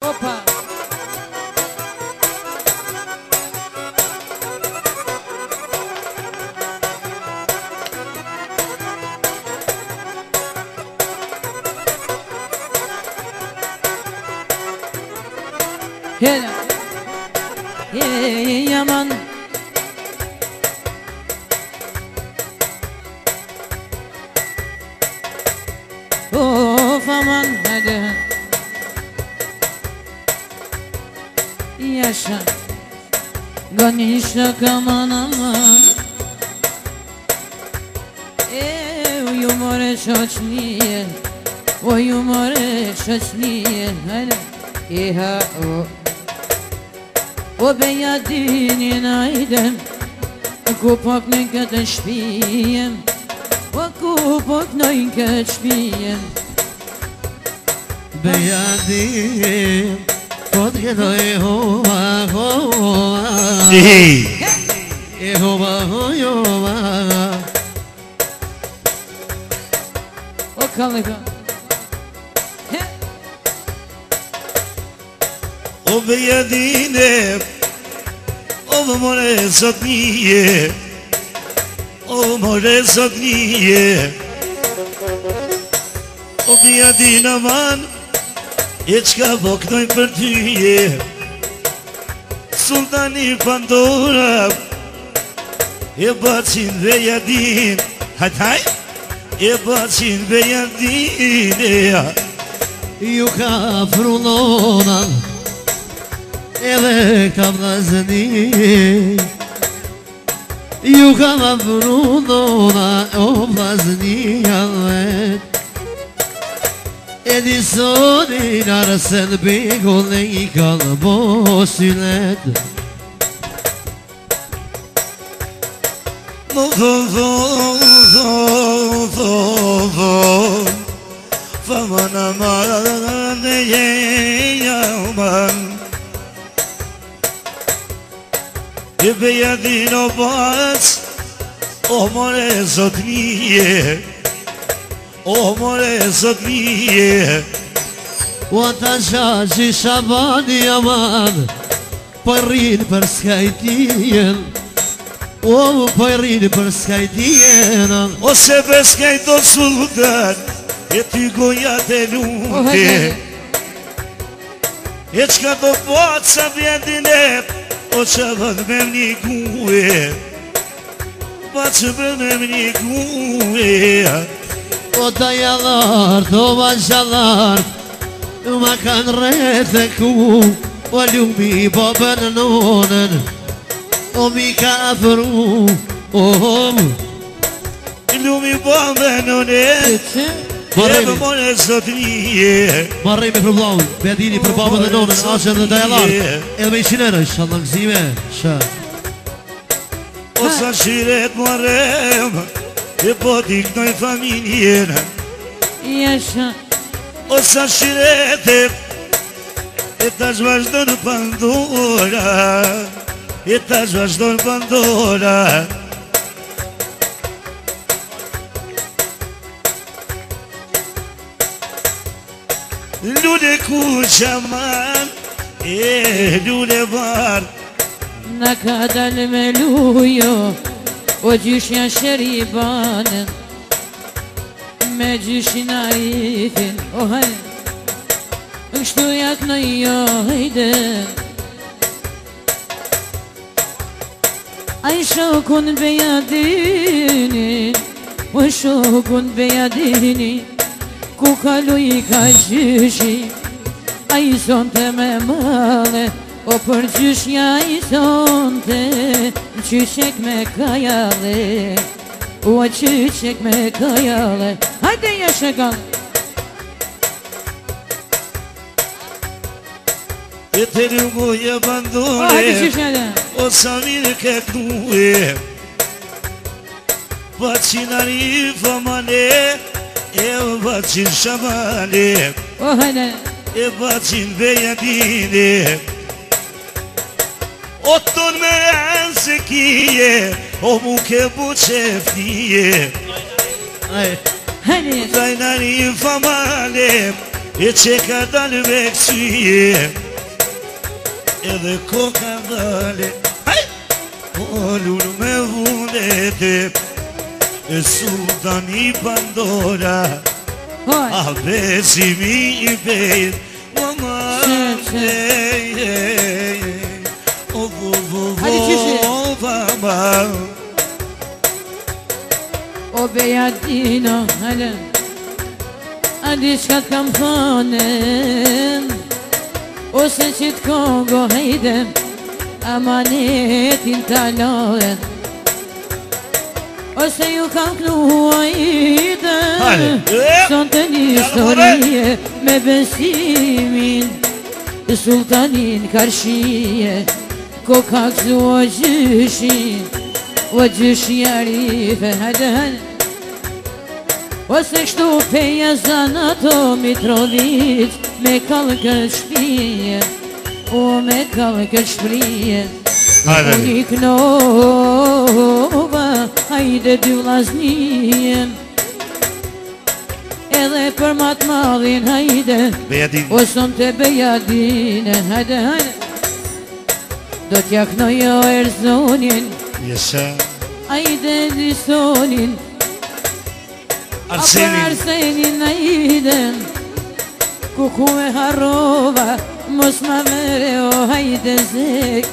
Opa! Hela! Yaman! Of aman hadi! Yaşa! Ganişak aman aman! Yumore şaçliye! O yumore şaçliye! Hala! İha o! O beyadinin aydem Kupak në këtë shpijem O kupak në këtë shpijem Bejadim Po t'jedo e hova hova E hova hova O kallega O bejadine O more sot nije O more sot nije O bejadine aman E qka po knoj për tyje Sultani Pandora E bacin bejadin Hajtaj E bacin bejadine Ju ka frullonat Edhe këta vlazni Ju ka frullona O vlazni javet Edisonin arsen Bigullë I kanë bosylet Faman aman yaman E bejadin o bac O more sot nije O more sot nije O ata shashi shabani aman Për rrinë për skajtijen O për rrinë për skajtijen Ose për skajto sultan E ty goja të luke E qka do bac sa vjetin e O që vëd me mni gue Pa që vëd me mni gue O ta jalart, o ma qalart Ma kanë rreth e ku O lumi po për nonën O mi ka afru Lumi po për nonën E më mone sot nije Marrej me për blaun Bedini për babën dhe nonën Ashen dhe ta jalart Edhe me I shinerë Shallan gzime O sa shiret marem E po diknoj familjen Yaşa O sa shiret E tash vazhdo në Pandora E tash vazhdo në Pandora Lule ku qaman E lule var Në ka dal me lujo O gjyshja sheribanen Me gjyshin arifin O hajde Kështu jak në jojden Aj shokun bejadini O shokun bejadini Ku kalu I ka gjyshi A I sonte me male O për gjyshja I sonte Qyqek me kajale O qyqek me kajale Hajde jeshe gale E të rrugoje bandone Hajde qyqele O sa mirë ke knue Bacin arif amane E bacin shamane O hajde E bacin bejadine O ton me se kije O mu ke buqe ftije Hajde Dajnari famale E që ka dalë me kësyje edhe ko ka dalë Olur me vundete e sultani Pandora A besimi I bejt O baba O bejadino hale Adi shka t'kam thonem Ose që t'kongo hejdem Amanetin t'alohen Ose ju kam knua idem Son të një historie Me besimin Sultanin karshie Ko ka këzu o gjyshin O gjyshi arife Hajde hajde Ose kështu peja zana to Mitrovic Me kalë këtë shpije O me kalë këtë shprije Unë knova Hajde dy vlaznije Edhe për matë madhin Hajde O son të bejadine Hajde hajde Do t'ja knojo Erzonin Hajde Lisonin Arsenin Hajde Kuku e harrova Mos ma mere o hajde zek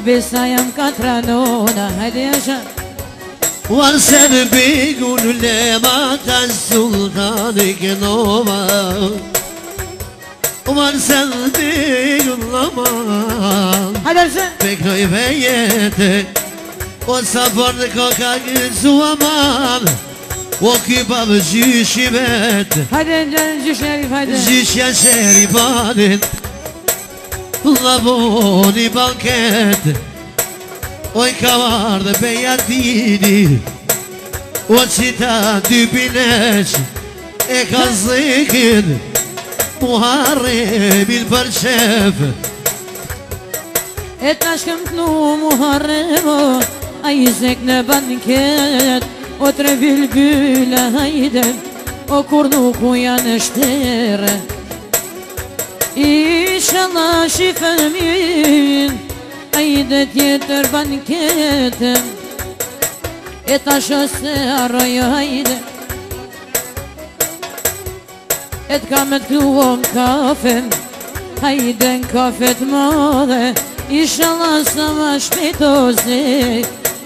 Besa jam katra nona Hajde jasha Arsen bigun lema Ka sultani kënova Arsen bigun lema Hajde Arsen Beknoj vejete O sa përnë ko ka gëzu aman O kypa më gjyshi vetë Hajde gjyshi arif hajde Gjyshja qeri banin Lavoni banket Oj ka ardhe bejardini O qita dy binesh E ka zikin Muharremin për qef E ta shkëm t'nu Muharremo A I zek në banket O tre bilbyla hajde O kur nuk u janë shtere Inshallah shifën min Hajde tjetër banketën E ta shose arrojo hajde E t'ka me t'luon kafen Hajde në kafet madhe Inshallah sa ma shpetose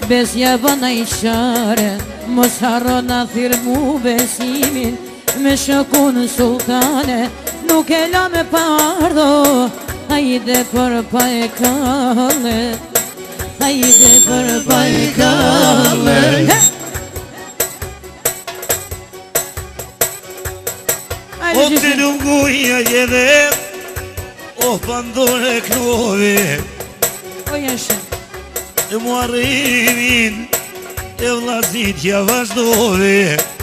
Besja bëna I qare Mos harro na thirë mu besimin Me shokun sultane Nuk e la me pardo Hajde për pa e kalle Hajde për pa e kalle O të lunguja jede O pandore knovi O jeshe E muarrimin E vlazitja vazhdove